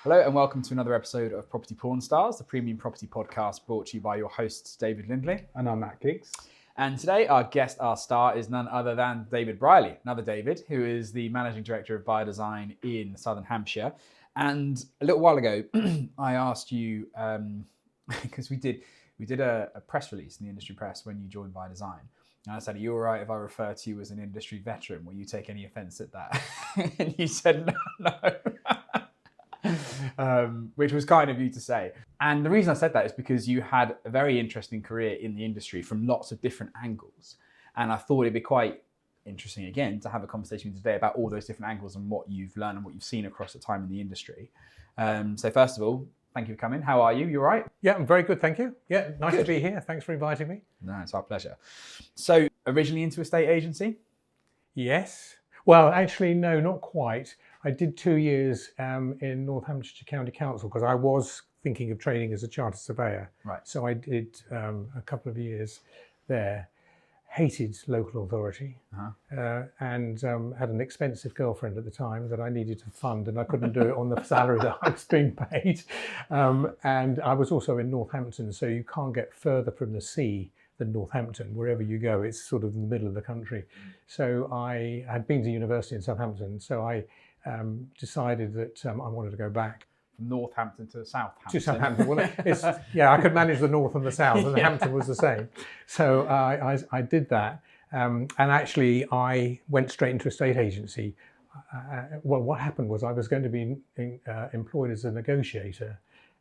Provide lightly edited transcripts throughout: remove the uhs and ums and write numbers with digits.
Hello and welcome to another episode of Property-Pxrn Stars, the premium property podcast brought to you by your hosts David Lindley. And I'm Matt Giggs. And today our guest, our star, is none other than David Brierley, another David, who is the Managing Director of Buyer Design in Southern Hampshire. And a little while ago, I asked you, because we did a press release in the industry press when you joined Buyer Design. And I said, are you all right if I refer to you as an industry veteran? Will you take any offence at that? And you said, no. Which was kind of you to say. And the reason I said that is because you had a very interesting career in the industry from lots of different angles. And I thought it'd be quite interesting, again, to have a conversation with you today about all those different angles and what you've learned and what you've seen across the time in the industry. So first of all, thank you for coming. How are you? You all right? Yeah, I'm very good, thank you. Yeah, nice to be here. Thanks for inviting me. No, it's our pleasure. So originally into a estate agency? Yes. Well, actually, no, not quite. I did 2 years in Northamptonshire County Council because I was thinking of training as a chartered surveyor. Right. So I did a couple of years there. Hated local authority and had an expensive girlfriend at the time that I needed to fund, and I couldn't do it on the salary that I was being paid. And I was also in Northampton, so you can't get further from the sea than Northampton. Wherever you go, it's sort of in the middle of the country. So I had been to university in Southampton, so I decided that I wanted to go back. From Northampton to Southampton. To Southampton. Well, I could manage the north and the south, and the Hampton was the same. So I did that. And actually, I went straight into a estate agency. Well, what happened was I was going to be employed as a negotiator.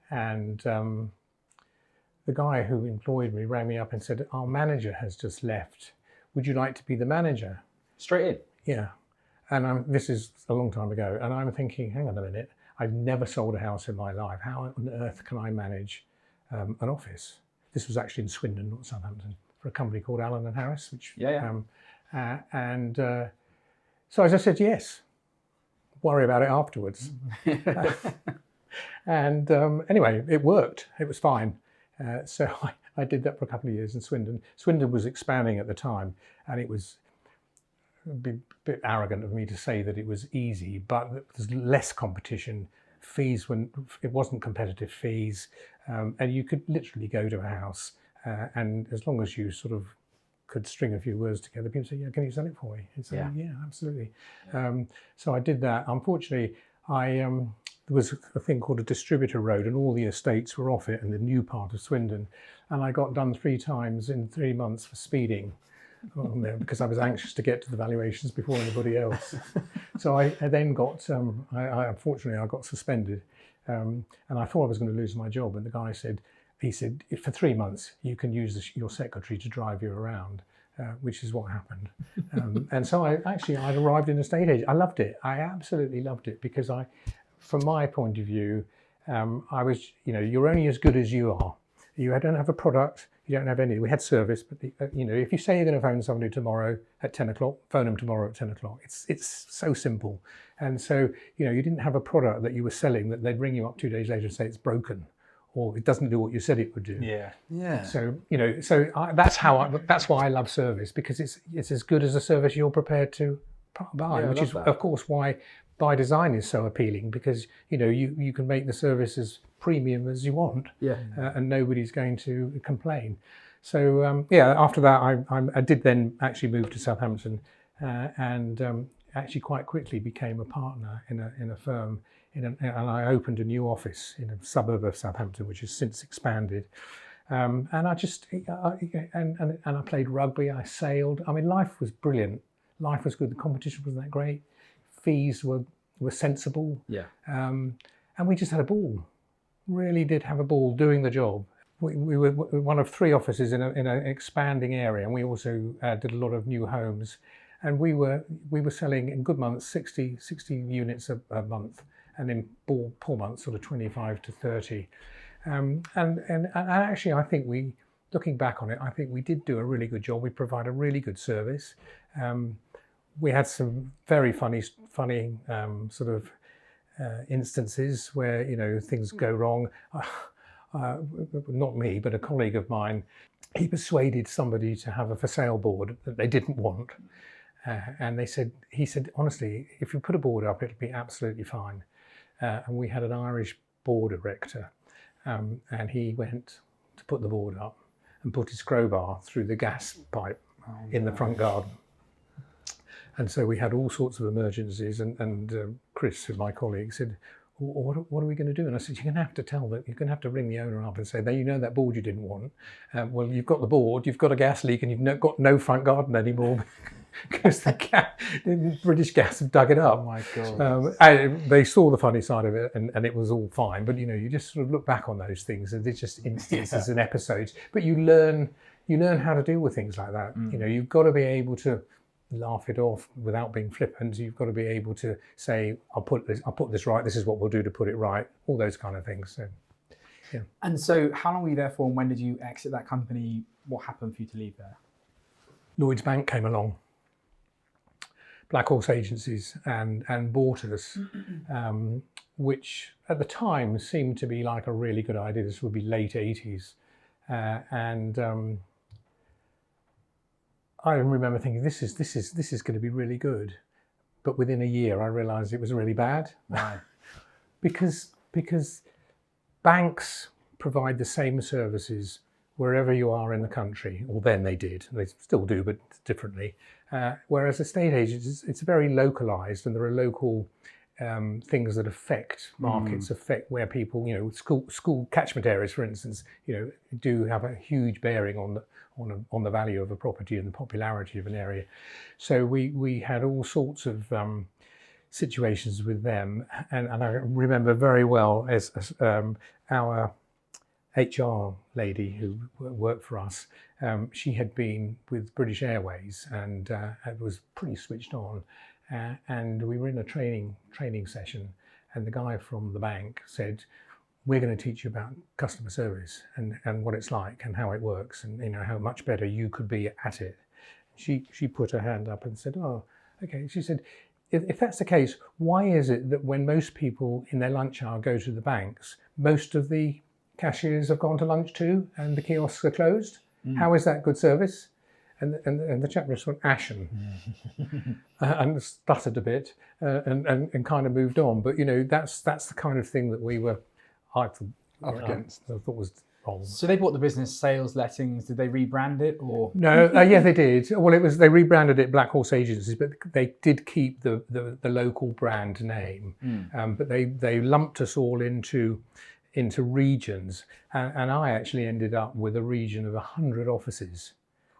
And the guy who employed me rang me up and said, our manager has just left. Would you like to be the manager? Straight in? Yeah. And this is a long time ago. And I'm thinking, hang on a minute. I've never sold a house in my life. How on earth can I manage an office? This was actually in Swindon, not Southampton, for a company called Allen and Harris. Which, so as I said, yes. Worry about it afterwards. And anyway, it worked. It was fine. So I did that for a couple of years in Swindon. Swindon was expanding at the time, and it was a bit arrogant of me to say that it was easy, but there's less competition. Fees, it wasn't competitive fees, and you could literally go to a house, and as long as you sort of could string a few words together, people say, "Yeah, can you sell it for me?" And say, "Yeah, absolutely." So I did that. Unfortunately, there was a thing called a distributor road, and all the estates were off it in the new part of Swindon, and I got done 3 times in 3 months for speeding on there because I was anxious to get to the valuations before anybody else. So I then got, unfortunately, I got suspended, and I thought I was going to lose my job. And the guy said, for 3 months you can use your secretary to drive you around, which is what happened. And so I'd arrived in a estate agent. I loved it. I absolutely loved it because from my point of view, I was, you're only as good as you are. You don't have a product. You don't have any. We had service, but if you say you're going to phone somebody tomorrow at 10 o'clock, phone them tomorrow at 10 o'clock. It's so simple. And so, you didn't have a product that you were selling that they'd ring you up 2 days later and say it's broken, or it doesn't do what you said it would do. Yeah. So, that's why I love service, because it's as good as a service you're prepared to buy, which is, of course, why Buy Design is so appealing, because you can make the service as premium as you want, and nobody's going to complain. So after that, I did then actually move to Southampton, and actually quite quickly became a partner in a firm, and I opened a new office in a suburb of Southampton, which has since expanded. And I played rugby. I sailed. I mean, life was brilliant. Life was good. The competition wasn't that great. Fees were sensible. And we just had a ball. Really did have a ball doing the job. We were one of 3 offices in an expanding area, and we also did a lot of new homes. And we were selling in good months 60 units a month, and in poor months sort of 25 to 30. And actually, I think looking back on it, I think we did do a really good job. We provide a really good service. We had some very funny sort of instances where things go wrong. Not me, but a colleague of mine. He persuaded somebody to have a for sale board that they didn't want, And he said, honestly, if you put a board up, it'll be absolutely fine. And we had an Irish board erector, and he went to put the board up and put his crowbar through the gas pipe in the front garden. And so we had all sorts of emergencies, and Chris, my colleague, said, what are we going to do? And I said, you're going to have to you're going to have to ring the owner up and say, you know that board you didn't want? Well, you've got the board, you've got a gas leak, and you've got no front garden anymore because the British Gas have dug it up. Oh my God. They saw the funny side of it, and it was all fine. But, you just sort of look back on those things, and they're just instances and episodes. But you learn how to deal with things like that. You've got to be able to laugh it off without being flippant. You've got to be able to say, I'll put this right, this is what we'll do to put it right, all those kind of things. So, yeah. And so how long were you there for, and when did you exit that company? What happened for you to leave there? Lloyds Bank came along, Black Horse Agencies, and bought us, which at the time seemed to be like a really good idea. This would be late 80s. I remember thinking, this is going to be really good. But within a year, I realised it was really bad. Why? because banks provide the same services wherever you are in the country, or then they did. They still do, but differently. Whereas estate agents, it's very localised, and there are local things that affect markets, affect where people, school catchment areas, for instance, do have a huge bearing on the value of a property and the popularity of an area. So we had all sorts of situations with them, and I remember very well as our HR lady who worked for us, she had been with British Airways and was pretty switched on. And we were in a training session, and the guy from the bank said, we're going to teach you about customer service and what it's like and how it works, and how much better you could be at it. She put her hand up and said, oh, okay. She said, if that's the case, why is it that when most people in their lunch hour go to the banks, most of the cashiers have gone to lunch too and the kiosks are closed? How is that good service? And the chap just went ashen and stuttered a bit and kind of moved on. But that's the kind of thing that I thought was wrong. So they bought the business, sales, lettings. Did they rebrand it, or no? Yeah, they did. Well, they rebranded it Black Horse Agencies, but they did keep the local brand name. But they lumped us all into regions, and I actually ended up with a region of 100 offices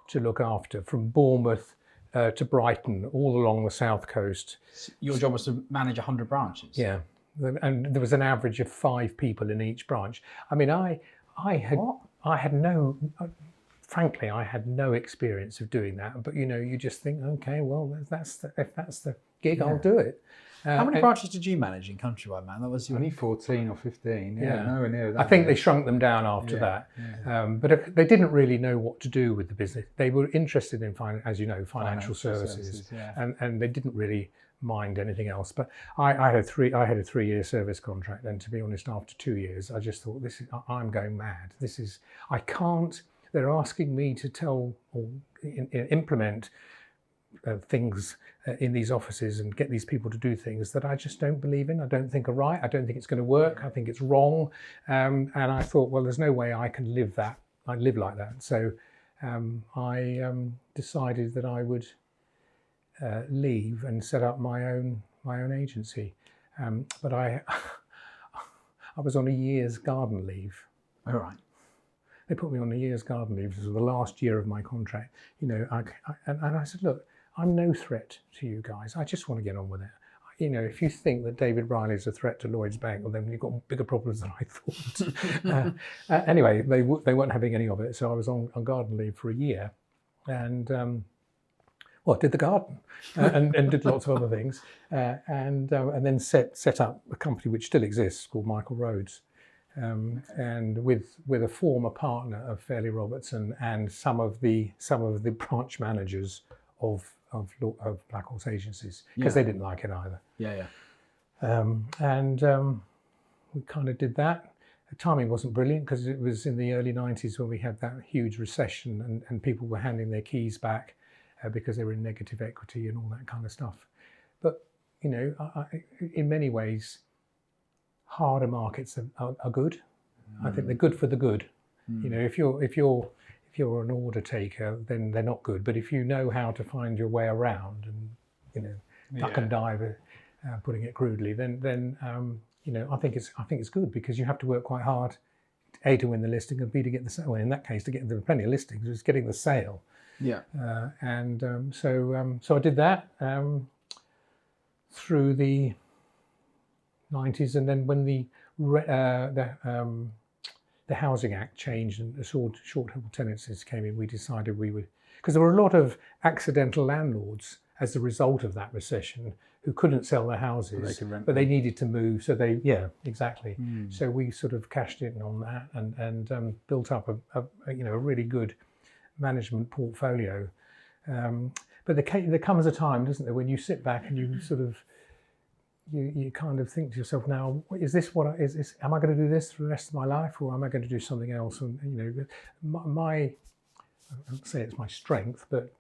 to look after, from Bournemouth to Brighton, all along the south coast. Your job was to manage 100 branches? Yeah, and there was an average of 5 people in each branch. I mean, I had no experience of doing that. But you just think, okay, well, if that's the gig, I'll do it. How many branches did you manage in Countrywide, man? That was only 14 or 15. Yeah, nowhere near that. I think they shrunk them down after that. Yeah. But they didn't really know what to do with the business. They were interested in, financial services, and they didn't really mind anything else. But I had a 3-year service contract, and to be honest, after 2 years, I just thought, I'm going mad. I can't. They're asking me to tell or implement things in these offices and get these people to do things that I just don't believe in. I don't think are right. I don't think it's going to work. I think it's wrong. And I thought, well, there's no way I can live that. I live like that. So I decided that I would leave and set up my own agency. But I was on a year's garden leave. All right. They put me on a year's garden leave. This was the last year of my contract. And I said, look, I'm no threat to you guys. I just want to get on with it. If you think that David Brierley is a threat to Lloyds Bank, well, then you've got bigger problems than I thought. Anyway, they weren't having any of it. So I was on garden leave for a year, and did the garden and did lots of other things, and then set up a company which still exists called Michael Rhodes. And with a former partner of Fairley Robertson and some of the branch managers of Black Horse Agencies, because they didn't like it either. We kind of did that. The timing wasn't brilliant because it was in the early 90s when we had that huge recession and people were handing their keys back, because they were in negative equity and all that kind of stuff. But in many ways, harder markets are good. I think they're good for the good. If you're an order taker, then they're not good. But if you know how to find your way around and duck and dive, putting it crudely, then I think it's good, because you have to work quite hard, A, to win the listing, and B, to get the sale. Well, in that case, there were plenty of listings, it was getting the sale. Yeah. So I did that through the 90s, and then when the Housing Act changed and the short-term tenancies came in, we decided we would, because there were a lot of accidental landlords as a result of that recession who couldn't sell their houses, but they needed to move. So exactly. So we sort of cashed in on that and built up a really good management portfolio. But there comes a time, doesn't there, when you sit back and you sort of you kind of think to yourself, now, is this am I going to do this for the rest of my life, or am I going to do something else? And I won't say it's my strength, but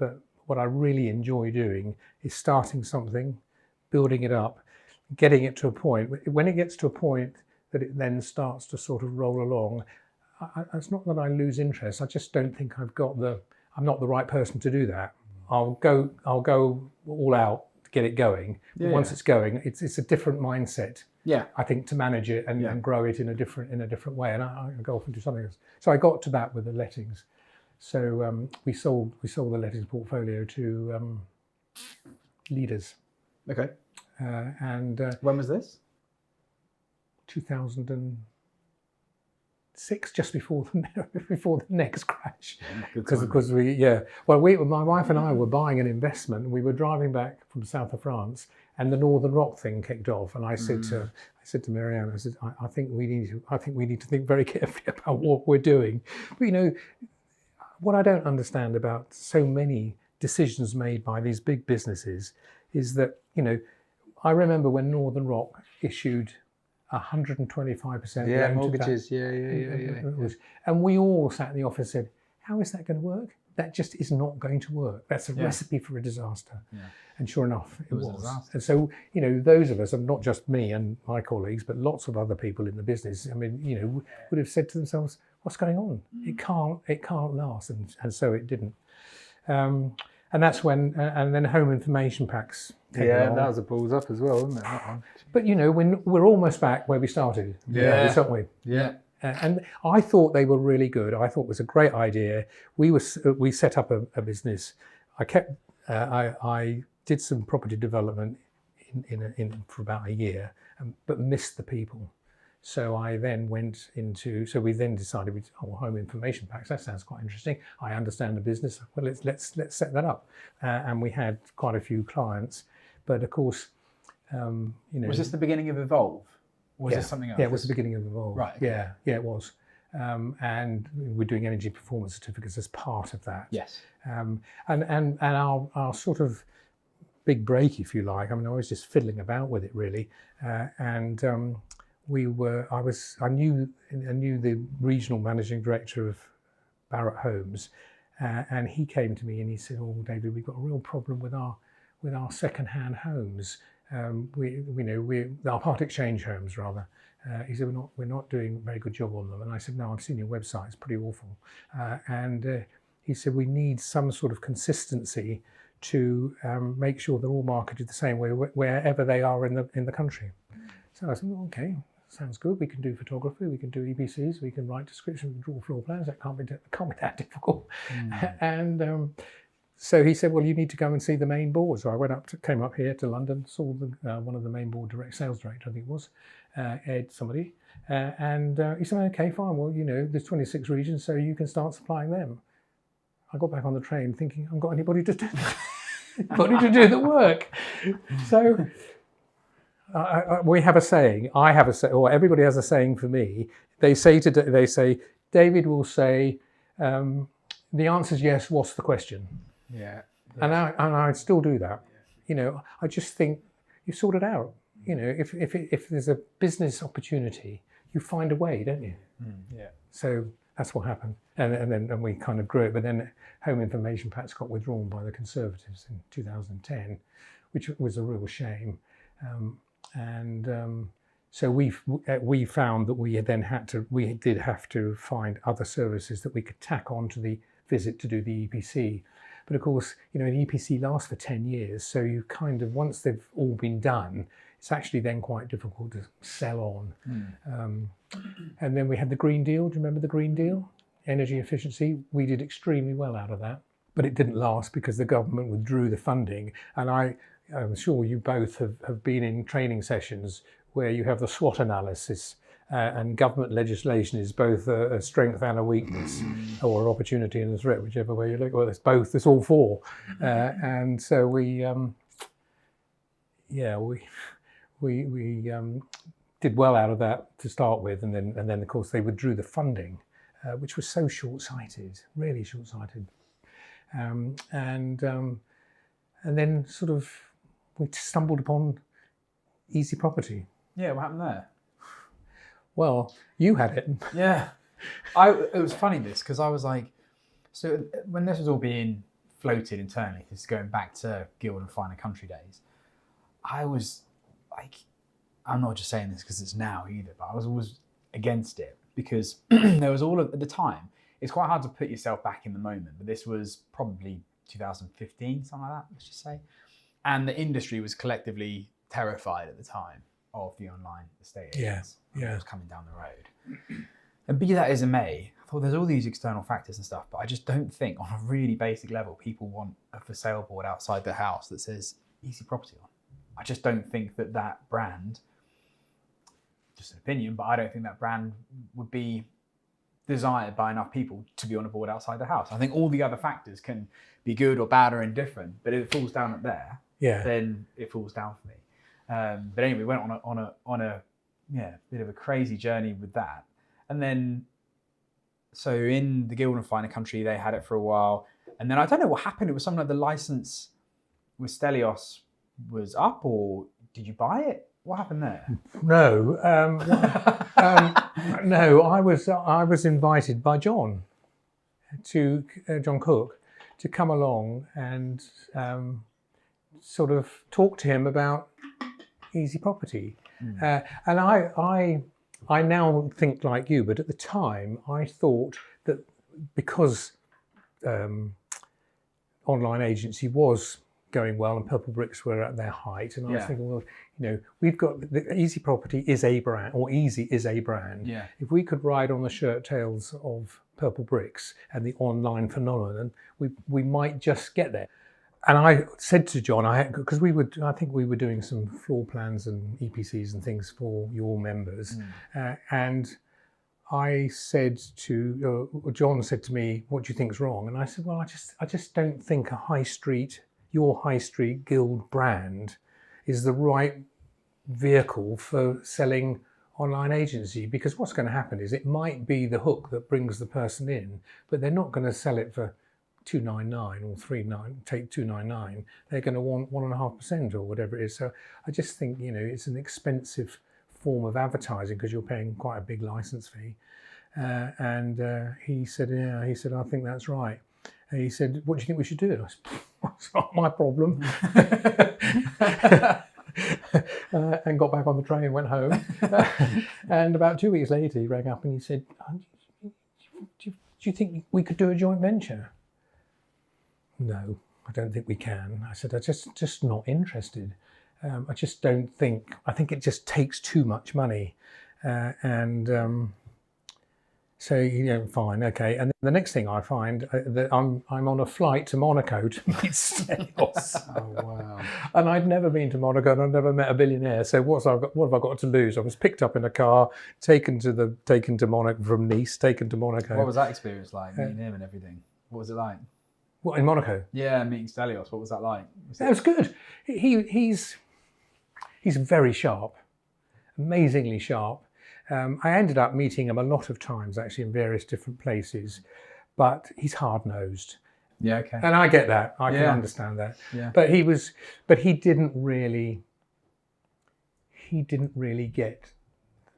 what I really enjoy doing is starting something, building it up, getting it to a point. When it gets to a point that it then starts to sort of roll along, it's not that I lose interest. I just don't think I'm not the right person to do that. I'll go all out to get it going. But once it's going, it's a different mindset. Yeah, I think, to manage it and grow it in a different way. And I go off and do something else. So I got to that with the lettings. So we sold the lettings portfolio to Leaders. Okay. And when was this? 2006, just before the next crash. Because my wife and I were buying an investment, and we were driving back from south of France, and the Northern Rock thing kicked off, and I said to Marianne, I said, I think we need to think very carefully about what we're doing. But what I don't understand about so many decisions made by these big businesses is that, I remember when Northern Rock issued 125% mortgages. And we all sat in the office and said, how is that going to work? That just is not going to work. That's a recipe for a disaster. Yeah. And sure enough, it was. And so, those of us, and not just me and my colleagues, but lots of other people in the business, would have said to themselves, what's going on? It can't last. And so it didn't. And that's when, and then home information packs came along. That was a balls up as well, wasn't it? That one. But when we're almost back where we started, aren't we? Yeah. And I thought they were really good. I thought it was a great idea. We set up a business. I did some property development in for about a year, but missed the people. So I then we then decided, home information packs, that sounds quite interesting. I understand the business. Well, let's set that up. And we had quite a few clients, but of course, Was this the beginning of Evolve? Or was this something else? Yeah, it was the beginning of Evolve. Right. Okay. Yeah, it was. And we're doing energy performance certificates as part of that. Yes. And our sort of big break, if you like. I was just fiddling about with it really, I knew the regional managing director of Barratt Homes, and he came to me and he said, "Oh, David, we've got a real problem with our second-hand homes. Our part exchange homes rather." He said, "We're not doing a very good job on them." And I said, "No, I've seen your website; it's pretty awful." He said, "We need some sort of consistency to make sure they're all marketed the same way wherever they are in the country." So I said, "Well, okay, sounds good. We can do photography, we can do EPCs, we can write descriptions, we can draw floor plans. That can't be that difficult." And so he said, "Well, you need to go and see the main board." So I came up here to London, saw one of the main board sales director, I think it was, Ed somebody, and he said, "Okay, fine. Well, there's 26 regions, so you can start supplying them." I got back on the train thinking, I haven't got anybody to do the work. So we have a saying. I have a saying, or everybody has a saying for me. They say, David will say, "The answer is yes. What's the question?" Yeah. And I still do that. I just think you sort it out. If there's a business opportunity, you find a way, don't you? Yeah. So That's what happened. And we kind of grew it. But then home information packs got withdrawn by the Conservatives in 2010, which was a real shame. So we found that we did have to find other services that we could tack on to the visit to do the EPC. But of course, you know, an EPC lasts for 10 years. So you kind of, once they've all been done, it's actually then quite difficult to sell on. And then we had the Green Deal. Do you remember the Green Deal? Energy efficiency. We did extremely well out of that, but it didn't last because the government withdrew the funding. And I'm sure you both have been in training sessions where you have the SWOT analysis, and government legislation is both a strength and a weakness, or opportunity and a threat, whichever way you look. Well, it's both. It's all four. And so we did well out of that to start with, and then of course they withdrew the funding, which was so short-sighted, really short-sighted. And then sort of we stumbled upon Easy Property. Yeah, what happened there? Well, you had it. Yeah. It was funny this, because I was like, so when this was all being floated internally, this is going back to Guild and Finer Country days, I was like, I'm not just saying this because it's now either, but I was always against it because there was at the time, it's quite hard to put yourself back in the moment, but this was probably 2015, something like that, let's just say. And the industry was collectively terrified at the time of the online estate agents. Yeah. It was coming down the road. And be that as it may, I thought there's all these external factors and stuff, but I just don't think on a really basic level, people want a for sale board outside their house that says Easy Property on. I just don't think that brand, just an opinion, but I don't think that brand would be desired by enough people to be on a board outside the house. I think all the other factors can be good or bad or indifferent, but if it falls down at there, then it falls down for me. But anyway, we went on a bit of a crazy journey with that. And then, so in the Guild and Finer Country, they had it for a while. And then I don't know what happened. It was something like the license with Stelios was up, or did you buy it? What happened there? No, no. I was invited by John Cook to come along and sort of talk to him about Easy Property. And I now think like you, but at the time I thought that because online agency was going well and Purple Bricks were at their height, and I was thinking, well, you know, we've got the Easy Property is a brand, or Easy is a brand. Yeah. If we could ride on the shirt tails of Purple Bricks and the online phenomenon, we might just get there. And I said to John, because I think we were doing some floor plans and EPCs and things for your members, and I said to John said to me, "What do you think's wrong?" And I said, "Well, I just don't think your high street guild brand is the right vehicle for selling online agency, because what's going to happen is it might be the hook that brings the person in, but they're not going to sell it for $299 or $299. They're going to want 1.5% or whatever it is. So I just think, you know, it's an expensive form of advertising because you're paying quite a big license fee." And he said, I think that's right. And he said, "What do you think we should do?" I said, "It's not my problem." And got back on the train and went home. And about 2 weeks later, he rang up and he said, do you think we could do a joint venture? "No, I don't think we can." I said, "I'm just not interested. I just don't think, I think it just takes too much money." So, you know, fine, okay. And then the next thing I find that I'm on a flight to Monaco to meet Stelios. Oh, wow. And I'd never been to Monaco and I'd never met a billionaire. So what have I got to lose? I was picked up in a car, taken to Monaco from Nice, taken to Monaco. What was that experience like, meeting him and everything? What was it like? What, in Monaco? Yeah, meeting Stelios. What was that like? It was good. He's very sharp, amazingly sharp. I ended up meeting him a lot of times, actually, in various different places, but he's hard-nosed. Yeah, okay. And I get that. I can understand that. Yeah. But he didn't really get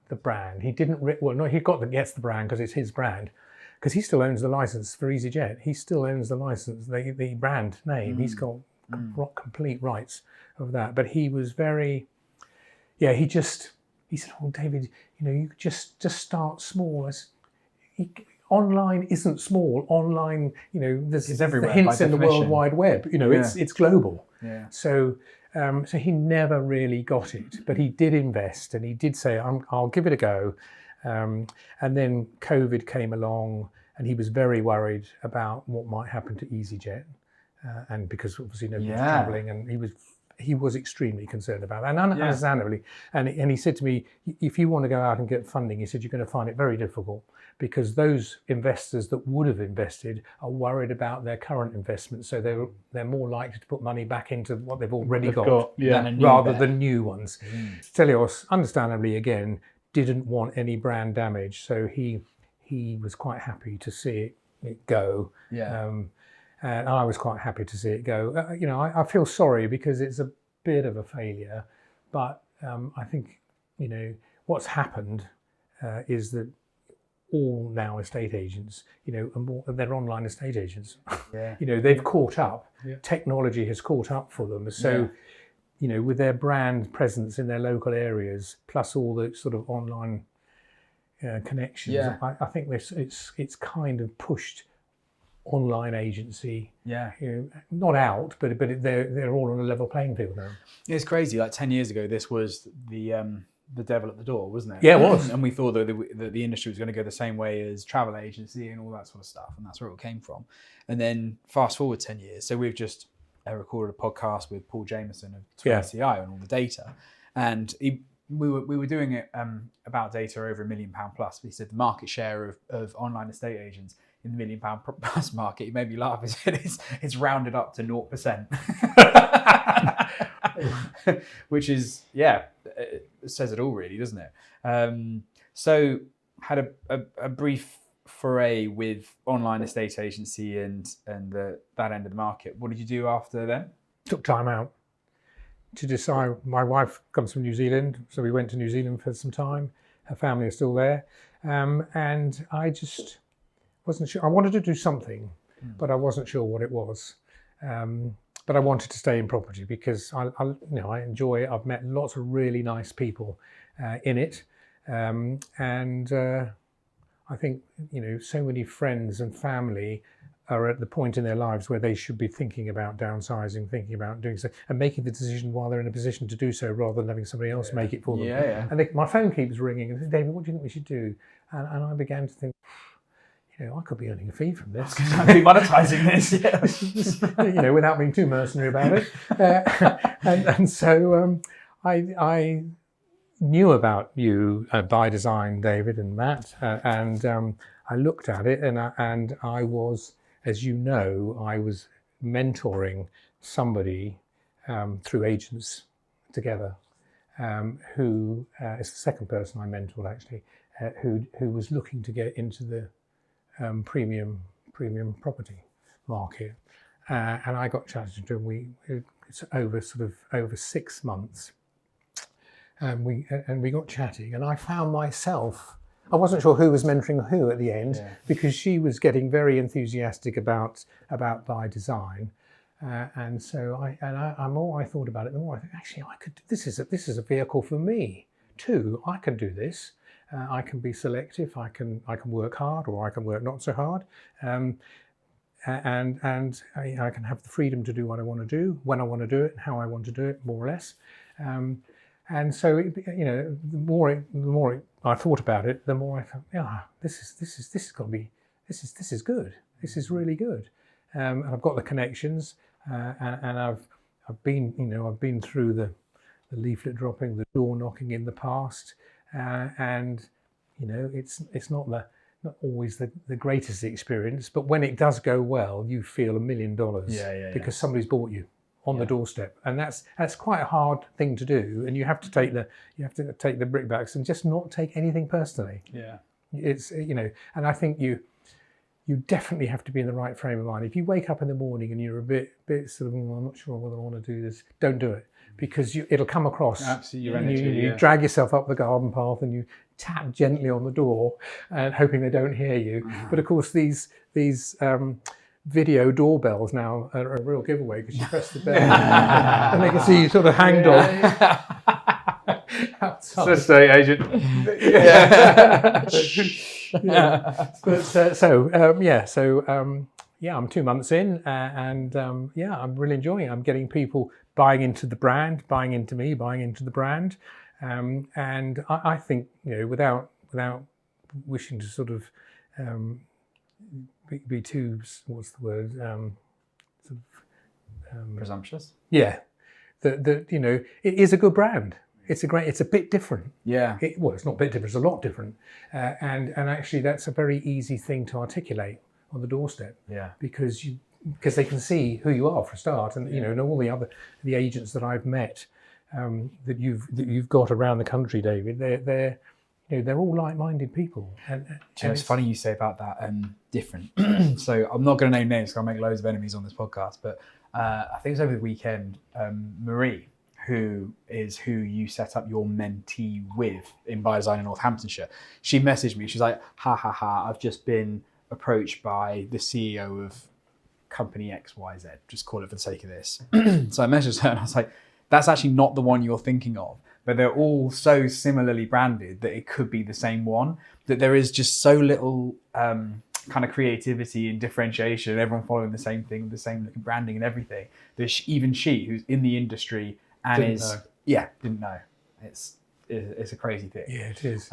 the brand. He didn't. He gets the brand because it's his brand. because he still owns the license for EasyJet. He still owns the license, the brand name. He's got complete rights of that. But he was very, he said, "Oh, David, you just start small." Online isn't small. Online, there's everywhere, the hints by in the World definition. Wide Web. It's global. Yeah. So he never really got it, but he did invest, and he did say, "I'll give it a go." And then COVID came along, and he was very worried about what might happen to EasyJet, and because obviously nobody's travelling, and he was extremely concerned about that, and understandably. And he said to me, "If you want to go out and get funding," he said, "you're going to find it very difficult, because those investors that would have invested are worried about their current investments, so they're more likely to put money back into what they've already got rather than new ones." Stelios, understandably, again, didn't want any brand damage, so he was quite happy to see it go. And I was quite happy to see it go. I feel sorry because it's a bit of a failure, but I think what's happened is that all now estate agents, they're online estate agents. They've caught up. Technology has caught up for them. So, with their brand presence in their local areas, plus all the sort of online connections, I think it's kind of pushed online agency, not out, but they're all on a level playing field now. It's crazy. Like 10 years ago, this was the devil at the door, wasn't it? Yeah, it was. And we thought that the industry was going to go the same way as travel agency and all that sort of stuff, and that's where it came from. And then fast forward 10 years, so we've just recorded a podcast with Paul Jameson of TCI on all the data, and we were doing it about data over £1 million plus. He said the market share of online estate agents in the £1 million plus market, it made me laugh. He said it's rounded up to 0%. Which is, it says it all really, doesn't it? So had a brief foray with online estate agency and that end of the market. What did you do after then? Took time out to decide. My wife comes from New Zealand, so we went to New Zealand for some time. Her family is still there. And I just wasn't sure. I wanted to do something, but I wasn't sure what it was. But I wanted to stay in property because I enjoy it. I've met lots of really nice people in it, and I think so many friends and family are at the point in their lives where they should be thinking about downsizing, thinking about doing so, and making the decision while they're in a position to do so, rather than having somebody else make it for them. And my phone keeps ringing and says, "David, what do you think we should do?" And I began to think, I could be earning a fee from this. I'd be monetizing this, without being too mercenary about it. And so I knew about you by design, David and Matt, and I looked at it, and I was, as you know, I was mentoring somebody through agents together, who is the second person I mentored actually, who was looking to get into the premium property market, and I got chatting to him. It's over 6 months, and we got chatting, and I found myself. I wasn't sure who was mentoring who at the end, because she was getting very enthusiastic about by design, and so the more I thought about it, the more I think actually I could. This is a vehicle for me too. I can do this. I can be selective. I can work hard, or I can work not so hard, and I can have the freedom to do what I want to do, when I want to do it, and how I want to do it, more or less. And so the more I thought about it, the more I thought, this is good. This is really good. And I've got the connections, and I've been through the leaflet dropping, the door knocking in the past. And it's not always the greatest experience, but when it does go well, you feel $1 million because somebody's bought you on the doorstep, and that's quite a hard thing to do. And you have to take the brickbats and just not take anything personally. It's and I think you definitely have to be in the right frame of mind. If you wake up in the morning and you're a bit sort of, I'm not sure whether I want to do this, don't do it. because it'll come across. Absolutely, your and energy. you drag yourself up the garden path and you tap gently on the door, and hoping they don't hear you. But of course, these video doorbells now are a real giveaway, because you press the bell and they can see you sort of hang dog. So estate agent. I'm 2 months in, and I'm really enjoying it. I'm getting people buying into the brand, buying into me, buying into the brand, and I think, without wishing to sort of be too, what's the word, Presumptuous. Yeah, that it is a good brand. It's a bit different. Yeah. It's not a bit different. It's a lot different, and actually that's a very easy thing to articulate on the doorstep. Yeah. Because they can see who you are for a start, and and all the agents that I've met that you've got around the country, David. They're all like-minded people. And it's funny you say about that different. So I'm not going to name names, because I'll make loads of enemies on this podcast. But I think it was over the weekend. Marie, who you set up your mentee with in By Design in Northamptonshire, she messaged me. She's like, ha, I've just been approached by the CEO of company XYZ, just call it for the sake of this. So I messaged her and I was like, that's actually not the one you're thinking of, but they're all so similarly branded that it could be the same one, that there is just so little kind of creativity and differentiation, and everyone following the same thing, the same looking branding and everything. There's even she, who's in the industry and didn't know. It's a crazy thing. Yeah, it is.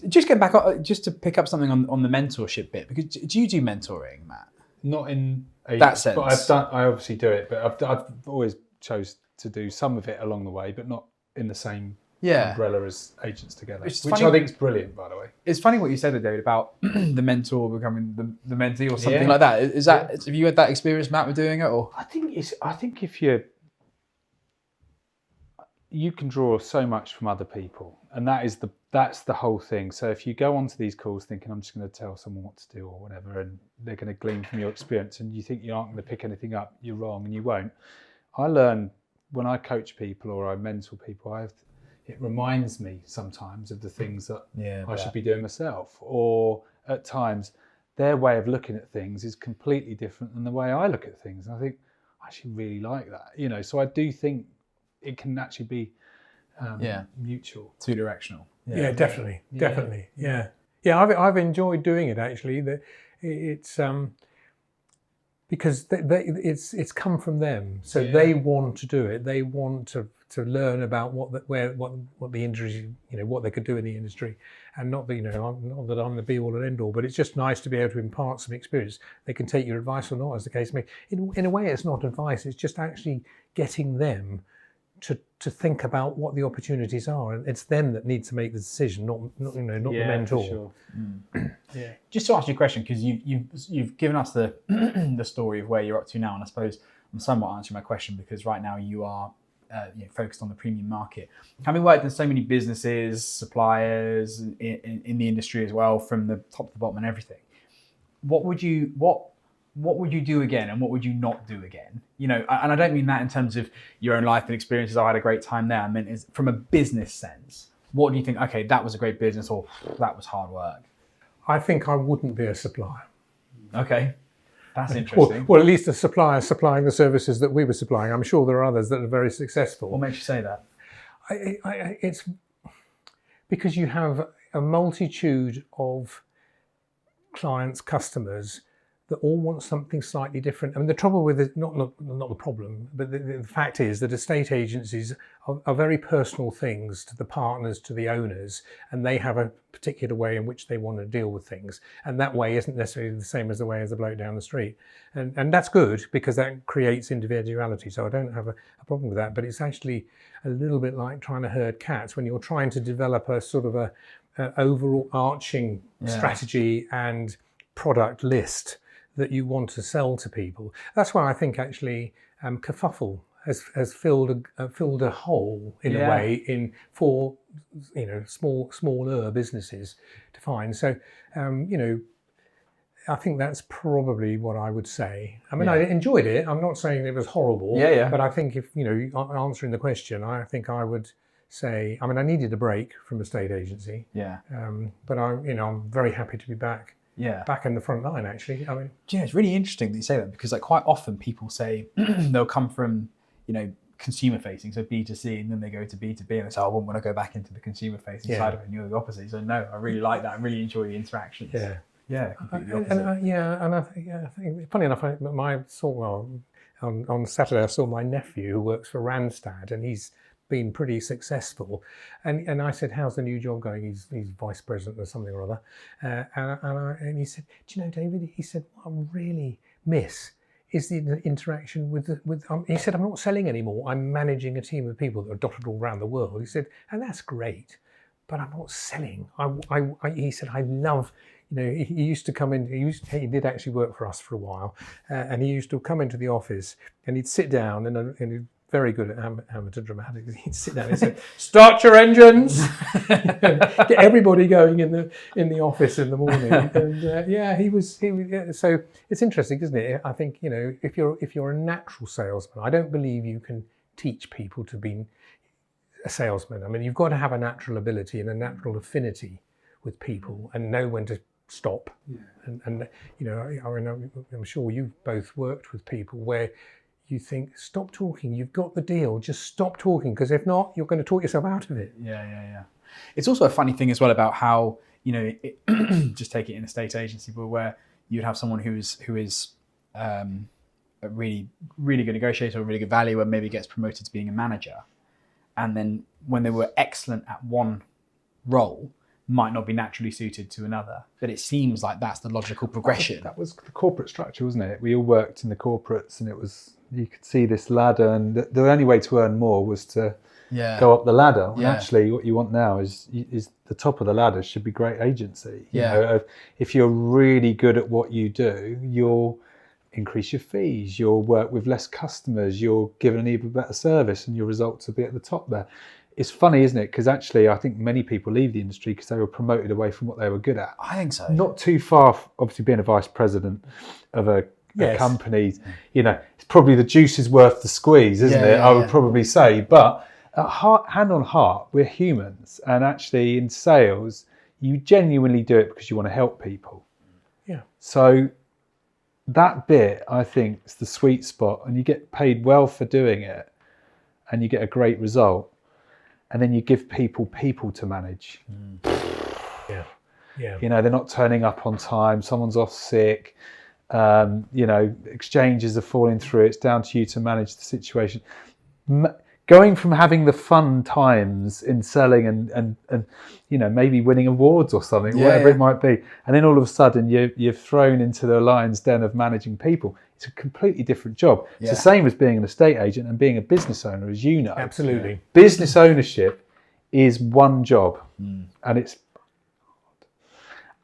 Just getting back, just to pick up something on the mentorship bit, because do you do mentoring, Matt? Not in that sense. But I obviously do it, but I've always chose to do some of it along the way, but not in the same umbrella as agents together, which I think is brilliant, by the way. It's funny what you said there, David, about the mentor becoming the mentee or something like that. Is that have you had that experience, Matt, with doing it? Or I think if you can draw so much from other people, and that's the whole thing. So if you go onto these calls thinking I'm just going to tell someone what to do or whatever, and they're going to glean from your experience, and you think you aren't going to pick anything up, you're wrong, and you won't. I learn when I coach people or I mentor people, it reminds me sometimes of the things that I should be doing myself, or at times their way of looking at things is completely different than the way I look at things, and I think I actually really like that. So I do think it can actually be mutual, two-directional. Yeah, definitely. Yeah. I've enjoyed doing it, actually. It's because it's come from them, so they want to do it. They want to learn about what the industry, what they could do in the industry, and not not that I'm the be all and end all, but it's just nice to be able to impart some experience. They can take your advice or not, as the case may. In a way, it's not advice; it's just actually getting them to think about what the opportunities are, and it's them that need to make the decision, not the mentor. For sure. Yeah. Just to ask you a question, because you've given us the the story of where you're up to now, and I suppose I'm somewhat answering my question, because right now you are focused on the premium market. Having worked in so many businesses, suppliers in the industry as well, from the top to the bottom and everything, what would you do again, and what would you not do again? And I don't mean that in terms of your own life and experiences. I had a great time there. I mean, is from a business sense, what do you think? Okay, that was a great business, or that was hard work. I think I wouldn't be a supplier. Okay, that's interesting. Well, at least a supplier supplying the services that we were supplying. I'm sure there are others that are very successful. What makes you say that? It's because you have a multitude of clients, customers, that all want something slightly different. I mean, the trouble with it, not the problem, but the fact is that estate agencies are very personal things to the partners, to the owners, and they have a particular way in which they want to deal with things. And that way isn't necessarily the same as the way as the bloke down the street. And that's good, because that creates individuality. So I don't have a problem with that, but it's actually a little bit like trying to herd cats when you're trying to develop a sort of an overall arching strategy and product list that you want to sell to people. That's why I think actually kerfuffle has filled a hole in a way for smaller businesses to find. So I think that's probably what I would say. I mean, Yeah. I enjoyed it. I'm not saying it was horrible. Yeah. But I think if, answering the question, I think I would say, I needed a break from a state agency. Yeah. But I'm very happy to be back Yeah. back in the front line, actually. Yeah, it's really interesting that you say that, because like quite often people say they'll come from, consumer facing, so B2C, and then they go to B2B and they say, I wouldn't want to go back into the consumer facing side of it, and you're the opposite. So no, I really like that. I really enjoy the interactions. Yeah. Yeah, completely opposite. And I think, funny enough, on Saturday I saw my nephew who works for Randstad, and he's been pretty successful. And I said, how's the new job going? He's vice president or something or other. And he said, do you know, David, he said, what I really miss is the interaction with he said, I'm not selling anymore. I'm managing a team of people that are dotted all around the world. He said, and that's great, but I'm not selling. He said, I love, he used to come in, he did actually work for us for a while, and he used to come into the office and he'd sit down and he'd very good at amateur dramatics. He'd sit down and say, "Start your engines!" Get everybody going in the office in the morning. And he was. So it's interesting, isn't it? I think if you're a natural salesman, I don't believe you can teach people to be a salesman. I mean, you've got to have a natural ability and a natural affinity with people and know when to stop. Yeah. And I'm sure you've both worked with people where you think, stop talking, you've got the deal, just stop talking, because if not, you're going to talk yourself out of it. Yeah. It's also a funny thing as well about how, just take it in a state agency, but where you'd have someone who is a really, really good negotiator, a really good valuer, maybe gets promoted to being a manager. And then when they were excellent at one role, might not be naturally suited to another. But it seems like that's the logical progression. That was the corporate structure, wasn't it? We all worked in the corporates, and you could see this ladder, and the only way to earn more was to go up the ladder. And actually, what you want now is the top of the ladder should be great agency. If you're really good at what you do, you'll increase your fees, you'll work with less customers, you'll give an even better service, and your results will be at the top there. It's funny, isn't it? Because actually, I think many people leave the industry because they were promoted away from what they were good at. I think so. Not too far, obviously, being a vice president of a company, it's probably the juice is worth the squeeze, isn't it? I would probably say. But at hand on heart, we're humans. And actually, in sales, you genuinely do it because you want to help people. Yeah. So that bit, I think, is the sweet spot. And you get paid well for doing it. And you get a great result. And then you give people to manage. Yeah. They're not turning up on time. Someone's off sick. Exchanges are falling through. It's down to you to manage the situation. Going from having the fun times in selling and maybe winning awards or something, whatever it might be, and then all of a sudden you're thrown into the lion's den of managing people. It's a completely different job. It's the same as being an estate agent and being a business owner, as you know. Absolutely. Business ownership is one job, and it's hard.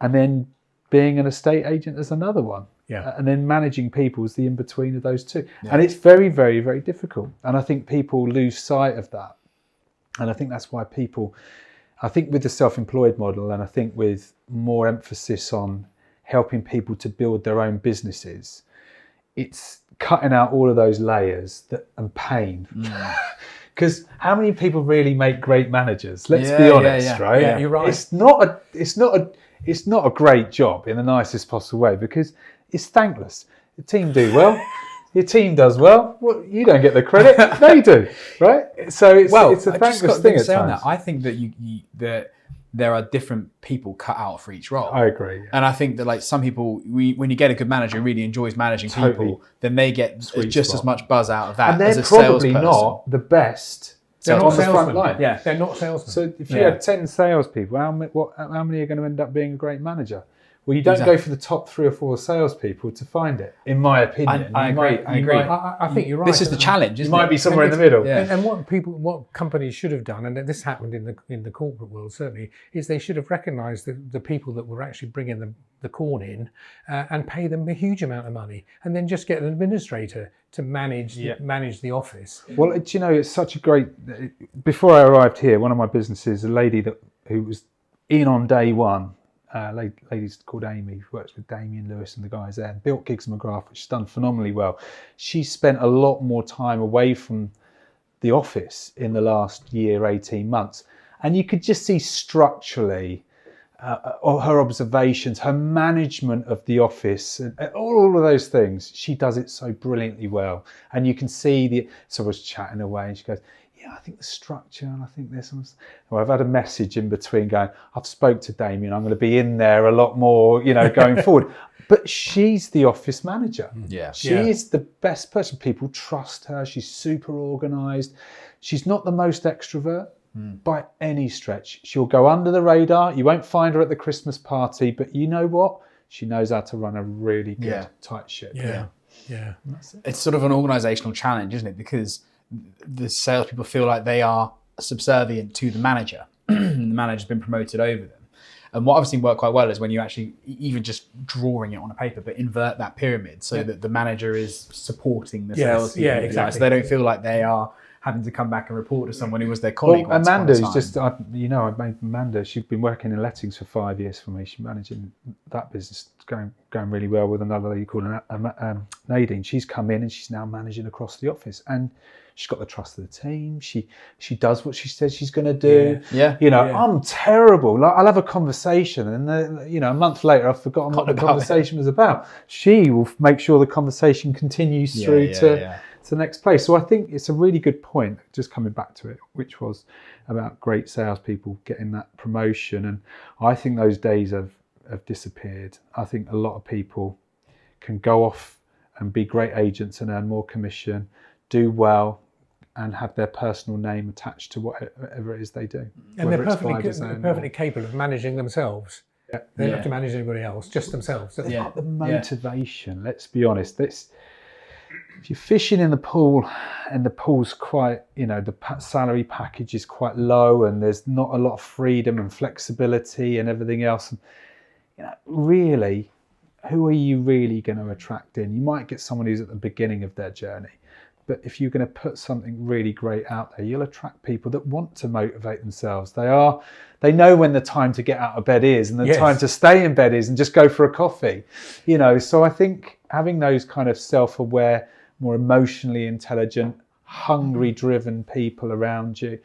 And then being an estate agent is another one. Yeah. And then managing people is the in-between of those two. Yeah. And it's very, very, very difficult. And I think people lose sight of that. And I think that's why I think with the self-employed model, and I think with more emphasis on helping people to build their own businesses, it's cutting out all of those layers and pain. Because how many people really make great managers? Let's be honest, right? Yeah, you're right. It's not a great job in the nicest possible way, because it's thankless. The team do well. Your team does well. Well, you don't get the credit. They do, right? So it's a thankless thing at times. I think that that there are different people cut out for each role. I agree. Yeah. And I think that like some people, when you get a good manager who really enjoys managing people, then they get just as much buzz out of that as a salesperson. And they're probably not the best. They're not on the front salesmen. line. Yeah, they're not salesmen. So if you had 10 salespeople, how many are going to end up being a great manager? Well, you don't go for the top 3 or 4 salespeople to find it, in my opinion. I agree. I think you're right. This is the challenge, isn't it? You might be somewhere in the middle. Yeah. And what companies should have done, and this happened in the corporate world certainly, is they should have recognised the people that were actually bringing the corn in and pay them a huge amount of money, and then just get an administrator to manage the office. Well, it's such a great. Before I arrived here, one of my businesses, a lady who was in on day one. lady's called Amy, who works with Damien Lewis and the guys there, and built Giggs and McGrath, which has done phenomenally well. She spent a lot more time away from the office in the last year, 18 months. And you could just see structurally her observations, her management of the office, and all of those things. She does it so brilliantly well. And you can see so I was chatting away and she goes, yeah, I think the structure, and I think this. Well, I've had a message in between going, I've spoke to Damien, I'm going to be in there a lot more, going forward. But she's the office manager. Yeah. She is the best person. People trust her. She's super organised. She's not the most extrovert by any stretch. She'll go under the radar. You won't find her at the Christmas party, but you know what? She knows how to run a really good, tight ship. Yeah. That's it. It's sort of an organisational challenge, isn't it? Because the salespeople feel like they are subservient to the manager. The manager's been promoted over them. And what I've seen work quite well is when you actually, even just drawing it on a paper, but invert that pyramid so that the manager is supporting the salespeople. Yeah, exactly. So they don't feel like they are having to come back and report to someone who was their colleague. Well, Amanda's just, I made Amanda, she's been working in lettings for 5 years for me. She's managing that business, going really well with another lady called Nadine. She's come in and she's now managing across the office. And she's got the trust of the team. She does what she says she's going to do. Yeah. I'm terrible. Like, I'll have a conversation and a month later I've forgotten what the conversation was about. She will make sure the conversation continues through to the next place. So I think it's a really good point, just coming back to it, which was about great salespeople getting that promotion. And I think those days have disappeared. I think a lot of people can go off and be great agents and earn more commission, do well, and have their personal name attached to whatever it is they do. And they're perfectly capable of managing themselves. They don't have to manage anybody else, just themselves. They've got the motivation, let's be honest. If you're fishing in the pool and the pool's quite, the salary package is quite low and there's not a lot of freedom and flexibility and everything else, really, who are you really going to attract in? You might get someone who's at the beginning of their journey. But if you're going to put something really great out there, you'll attract people that want to motivate themselves. They know when the time to get out of bed is and the time to stay in bed is and just go for a coffee. So I think having those kind of self-aware, more emotionally intelligent, hungry driven people around you,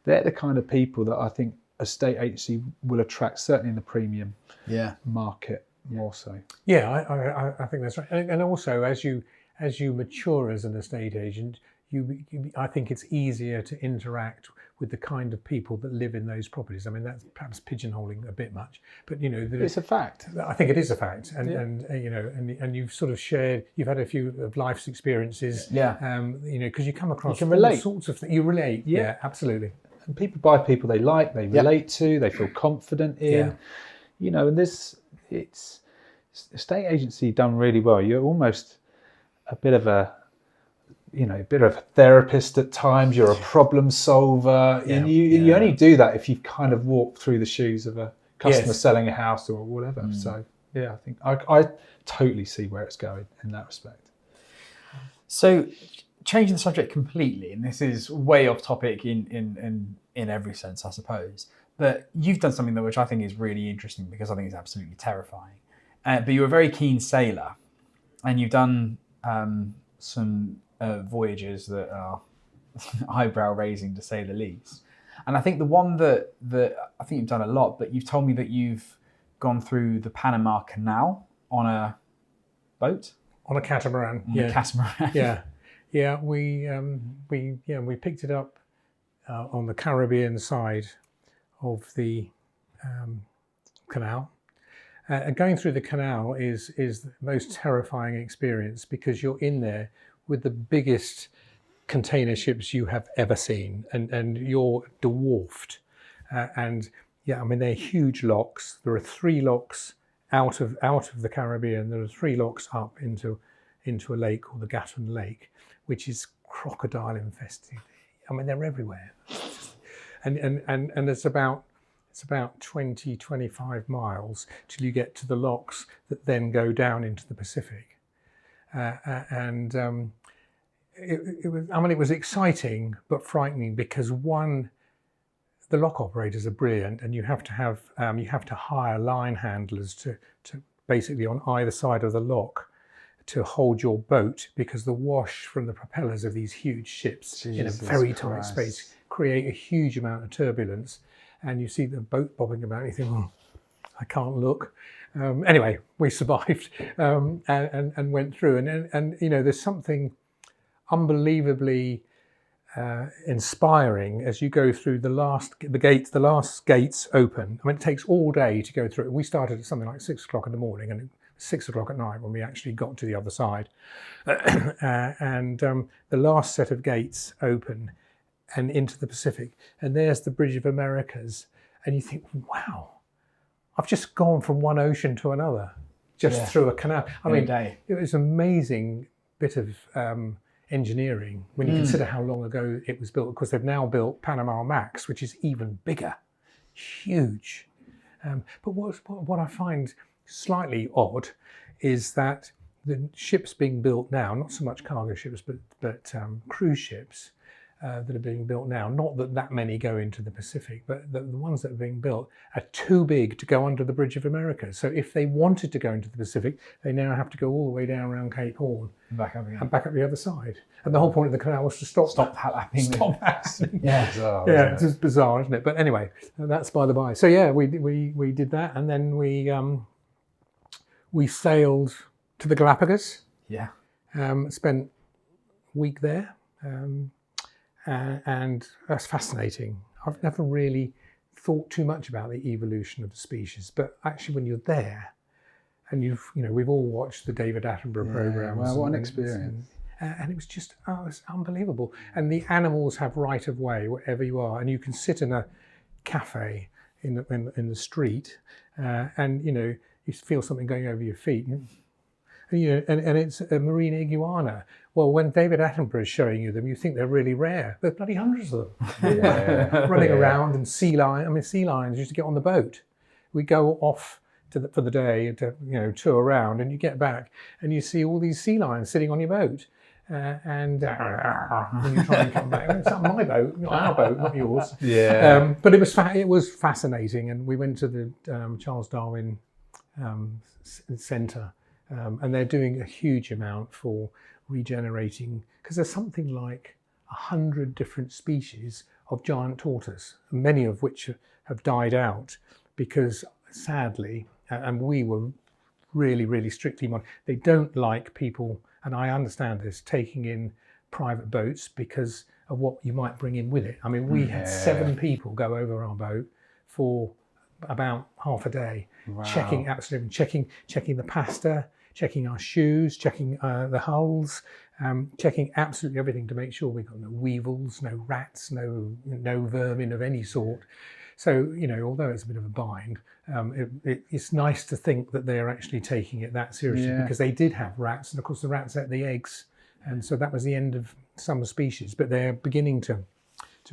they're the kind of people that I think a estate agency will attract, certainly in the premium market more so. Yeah, I think that's right. And also, as you mature as an estate agent, I think it's easier to interact with the kind of people that live in those properties. I mean, that's perhaps pigeonholing a bit much, but it's a fact. I think it is a fact, and you've sort of you've had a few of life's experiences. Because you come across all sorts of things. You relate. Yeah, absolutely. And people buy people they like, they relate to, they feel confident in. And it's estate agency done really well. You're almost a bit of a therapist at times. You're a problem solver, and you only do that if you've kind of walked through the shoes of a customer selling a house or whatever. So I think I totally see where it's going in that respect. So changing the subject completely, and this is way off topic in every sense, I suppose, but you've done something which I think is really interesting because I think it's absolutely terrifying. But you're a very keen sailor, and you've done some voyages that are eyebrow raising, to say the least. And I think the one that I think you've done a lot, but you've told me that you've gone through the Panama Canal on a boat, on a catamaran. A catamaran. We picked it up on the Caribbean side of the canal. Going through the canal is the most terrifying experience because you're in there with the biggest container ships you have ever seen, and you're dwarfed. They're huge locks. There are 3 locks out of the Caribbean. There are 3 locks up into a lake called the Gatun Lake, which is crocodile infested. I mean, they're everywhere. And it's about 20-25 miles till you get to the locks that then go down into the Pacific. It was exciting but frightening because one, the lock operators are brilliant, and you have to hire line handlers to basically on either side of the lock to hold your boat, because the wash from the propellers of these huge ships in a very tight space create a huge amount of turbulence, and you see the boat bobbing about and you think, oh, I can't look. Anyway, we survived and went through, and you know, there's something unbelievably inspiring as you go through the last gates open. I mean, it takes all day to go through it. We started at something like 6 o'clock in the morning, and 6 o'clock at night when we actually got to the other side. And the last set of gates open and into the Pacific, and there's the Bridge of Americas, and you think, wow, I've just gone from one ocean to another just through a canal. I mean, it was an amazing bit of engineering when you consider how long ago it was built. Of course, they've now built Panama Max, which is even bigger, huge. But what I find slightly odd is that the ships being built now, not so much cargo ships, but cruise ships that are being built now, not that many go into the Pacific, but the ones that are being built are too big to go under the Bridge of America. So if they wanted to go into the Pacific, they now have to go all the way down around Cape Horn And back up again. and back up the other side. And the whole point of the canal was to stop Stop that happening. Stop happening. Yeah. Bizarre, Yeah, isn't it's it? just bizarre, isn't it? But anyway, that's by the by. So yeah, we did that, and then we sailed to the Galapagos. Yeah. Spent a week there, and that's fascinating. I've never really thought too much about the evolution of the species, but actually, when you're there, and we've all watched the David Attenborough programs. Well, what an experience! And it was just, it's unbelievable. And the animals have right of way wherever you are, and you can sit in a cafe in the street, and you feel something going over your feet. And it's a marine iguana. Well, when David Attenborough is showing you them, you think they're really rare. There's bloody hundreds of them running around, and sea lions used to get on the boat. We go off for the day to tour around, and you get back and you see all these sea lions sitting on your boat, and when you try and come back, it's not my boat, not our boat, not yours. Yeah. But it was fascinating, and we went to the Charles Darwin Centre. And they're doing a huge amount for regenerating, because there's something like 100 different species of giant tortoise, many of which have died out because, sadly, and we were really, really strictly monitored, they don't like people, and I understand this, taking in private boats because of what you might bring in with it. I mean, we had 7 people go over our boat for about half a day, checking the pasta, checking our shoes, checking the hulls, checking absolutely everything to make sure we got no weevils, no rats, no vermin of any sort. So, although it's a bit of a bind, it's nice to think that they're actually taking it that seriously, because they did have rats, and of course the rats ate the eggs, and so that was the end of some species. But they're beginning to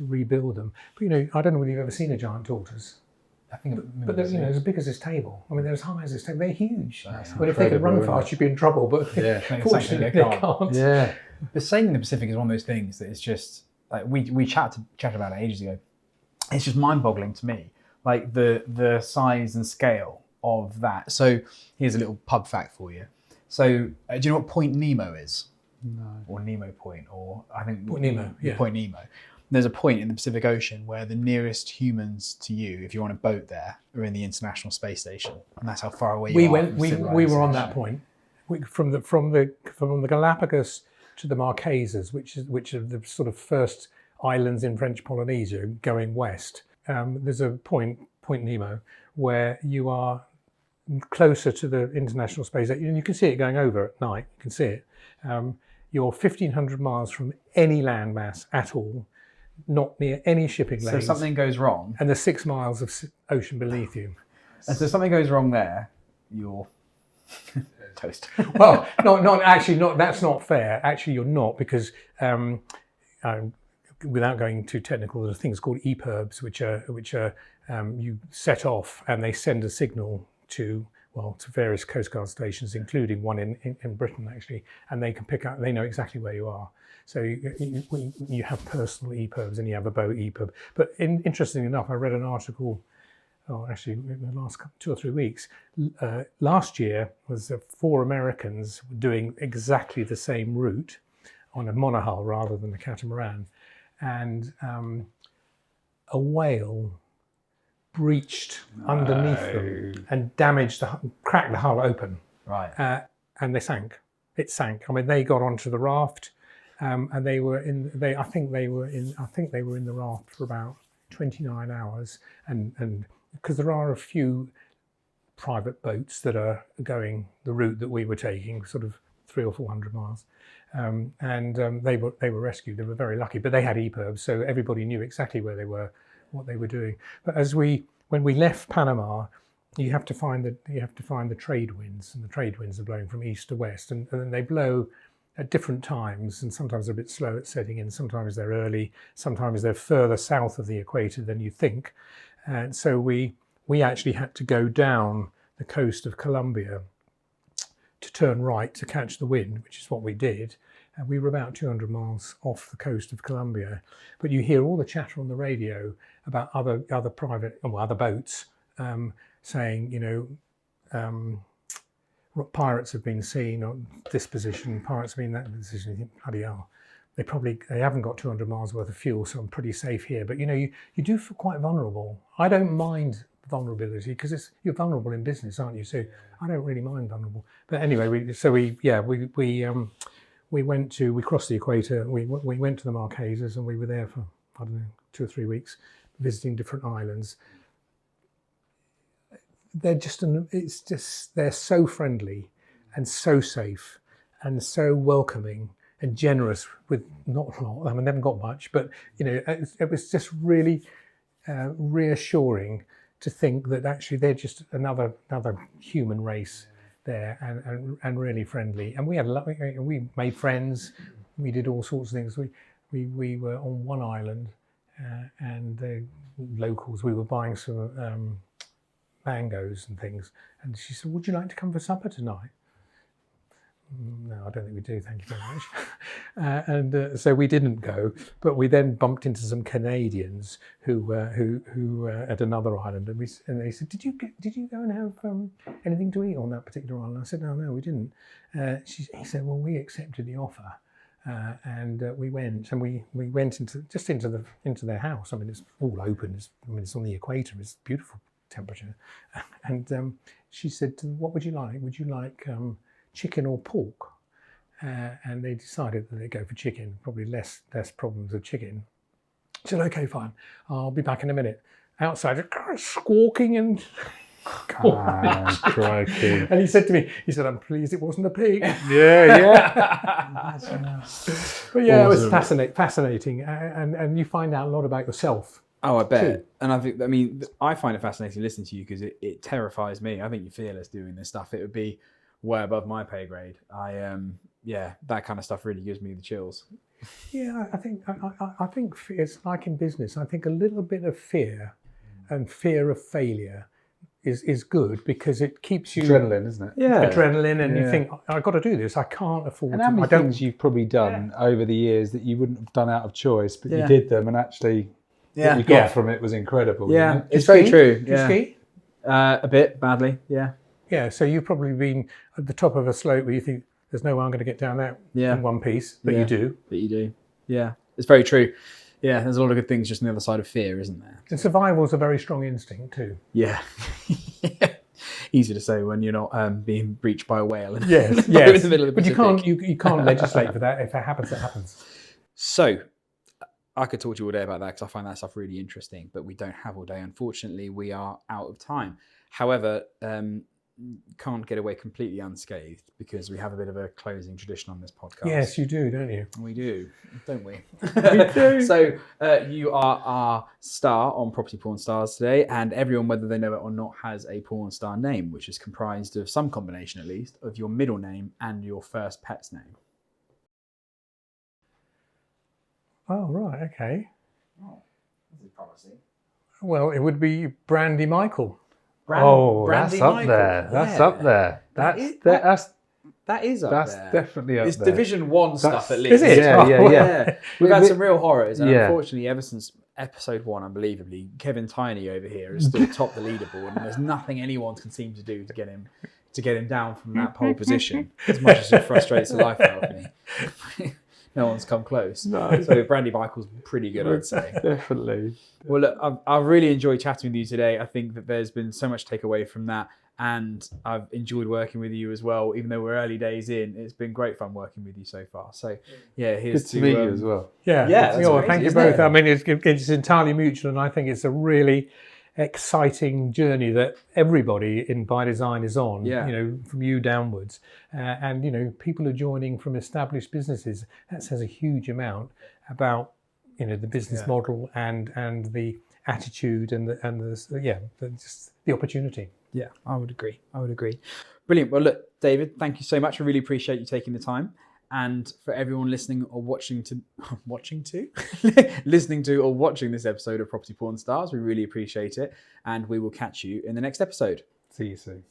rebuild them. But I don't know whether you've ever seen a giant tortoise. I think, but they're as big as this table. I mean, they're as high as this table. They're huge. That's But if they could run incredible, fast, you'd be in trouble. But fortunately, they can't. Yeah. But sailing in the Pacific is one of those things that it's just like we chatted about it ages ago. It's just mind-boggling to me, like the size and scale of that. So here's a little pub fact for you. So do you know what Point Nemo is? No. Or Nemo Point, or I think Point Nemo. Yeah. Point Nemo. There's a point in the Pacific Ocean where the nearest humans to you, if you're on a boat there, are in the International Space Station, and that's how far away you are. We were on that point. From the Galapagos to the Marquesas, which are the sort of first islands in French Polynesia going west. There's a Point Nemo, where you are closer to the International Space Station, and you can see it going over at night. You can see it. You're 1,500 miles from any landmass at all, not near any shipping lanes. So if something goes wrong, and there's 6 miles of ocean beneath you. And so if something goes wrong there, you're toast. Well, that's not fair. Actually, you're not, because without going too technical, there's things called EPIRBs, which are you set off and they send a signal to to various Coast Guard stations, including one in Britain actually, and they can pick up. They know exactly where you are. So you have personal EPIRBs and you have a boat EPIRB. But interestingly enough, I read an article. Oh, actually, in the last 2 or 3 weeks, last year was 4 Americans doing exactly the same route on a monohull rather than a catamaran, and a whale breached underneath them and cracked the hull open. Right. And they sank. It sank. I mean, they got onto the raft, and they were in. I think they were in the raft for about 29 hours, and because there are a few private boats that are going the route that we were taking, sort of 300 or 400 miles, and they were rescued. They were very lucky, but they had EPIRBs, so everybody knew exactly where they were, what they were doing. But when we left Panama, you have to find the trade winds, and the trade winds are blowing from east to west, and then they blow at different times, and sometimes they're a bit slow at setting in, sometimes they're early, sometimes they're further south of the equator than you think. And so we actually had to go down the coast of Colombia to turn right to catch the wind, which is what we did. And we were about 200 miles off the coast of Colombia. But you hear all the chatter on the radio about other boats saying, pirates have been seen on this position, pirates have been that position. You think, bloody hell. They haven't got 200 miles worth of fuel, so I'm pretty safe here. But you do feel quite vulnerable. I don't mind vulnerability because you're vulnerable in business, aren't you? So I don't really mind vulnerable. But anyway, we crossed the equator. We went to the Marquesas, and we were there for 2 or 3 weeks, visiting different islands. They're they're so friendly and so safe and so welcoming and generous with not a lot. I mean, they haven't got much, but it was just really reassuring to think that actually they're just another human race there, and really friendly. And we made friends. We did all sorts of things. We were on one island, and the locals. We were buying some mangoes and things, and she said, "Would you like to come for supper tonight?" No, I don't think we do, thank you very much. And so we didn't go, but we then bumped into some Canadians who at another island, and they said, "Did you go and have anything to eat on that particular island?" I said, "No, we didn't." He said, "Well, we accepted the offer." And we went into their house. I mean, it's all open. It's on the equator. It's beautiful temperature. And she said, "What would you like? Would you like chicken or pork?" And they decided that they'd go for chicken. Probably less problems with chicken. She said, "Okay, fine. I'll be back in a minute." Outside, squawking and. Crikey. And he said to me, "I'm pleased it wasn't a pig." Yeah. But yeah, awesome. It was fascinating, and you find out a lot about yourself. Oh, I bet. Too. And I find it fascinating listening to you because it terrifies me. I think you're fearless doing this stuff. It would be way above my pay grade. That kind of stuff really gives me the chills. Yeah, I think it's like in business. I think a little bit of fear and fear of failure is good because it keeps you adrenaline, isn't it? Yeah, adrenaline, and you think, "I've got to do this. I can't afford." And how many things you've probably done over the years that you wouldn't have done out of choice, but you did them, and actually what you got from it was incredible. Yeah, you know? it's very true. Do you ski? A bit badly. Yeah. Yeah, so you've probably been at the top of a slope where you think, "There's no way I'm going to get down that in one piece," but you do. But you do. Yeah, it's very true. Yeah, there's a lot of good things just on the other side of fear, isn't there? And survival's a very strong instinct too. Yeah. Easy to say when you're not being breached by a whale. Yes. In the middle of the but Pacific. you can't legislate for that. If it happens, it happens. So, I could talk to you all day about that because I find that stuff really interesting, but we don't have all day. Unfortunately, we are out of time. However, can't get away completely unscathed because we have a bit of a closing tradition on this podcast. Yes, you do, don't you? We do, don't we? We do. So you are our star on Property-Pxrn Stars today, and everyone, whether they know it or not, has a porn star name, which is comprised of some combination, at least, of your middle name and your first pet's name. Oh, right, okay. Oh, this is promising. Well, it would be Brandy Michael. That's up Michael. there. That's Yeah. up there. That is up That's there. definitely up It's there. Division 1 stuff at Is least. it? Yeah, yeah, yeah. We've had some real horrors, and Yeah. unfortunately, ever since episode 1, unbelievably, Kevin Tiny over here has still topped the leaderboard, and there's nothing anyone can seem to do to get him down from that pole position. As much as it frustrates the life out of me, no one's come close. No. So Brandy Michael's pretty good, I'd say. Definitely. Well, look, I've really enjoyed chatting with you today. I think that there's been so much to take away from that. And I've enjoyed working with you as well. Even though we're early days in, it's been great fun working with you so far. So, yeah, here's Good to meet you as well. Yeah, that's well, crazy, thank you isn't both. it? I mean, it's entirely mutual, and I think it's a really exciting journey that everybody in by design is on. Yeah. You know, from you downwards, and you know, people are joining from established businesses. That says a huge amount about the business model and the attitude and just the opportunity. Yeah, I would agree. Brilliant. Well, look, David, thank you so much. I really appreciate you taking the time. And for everyone listening or watching listening or watching this episode of Property-Pxrn Stars, we really appreciate it. And we will catch you in the next episode. See you soon.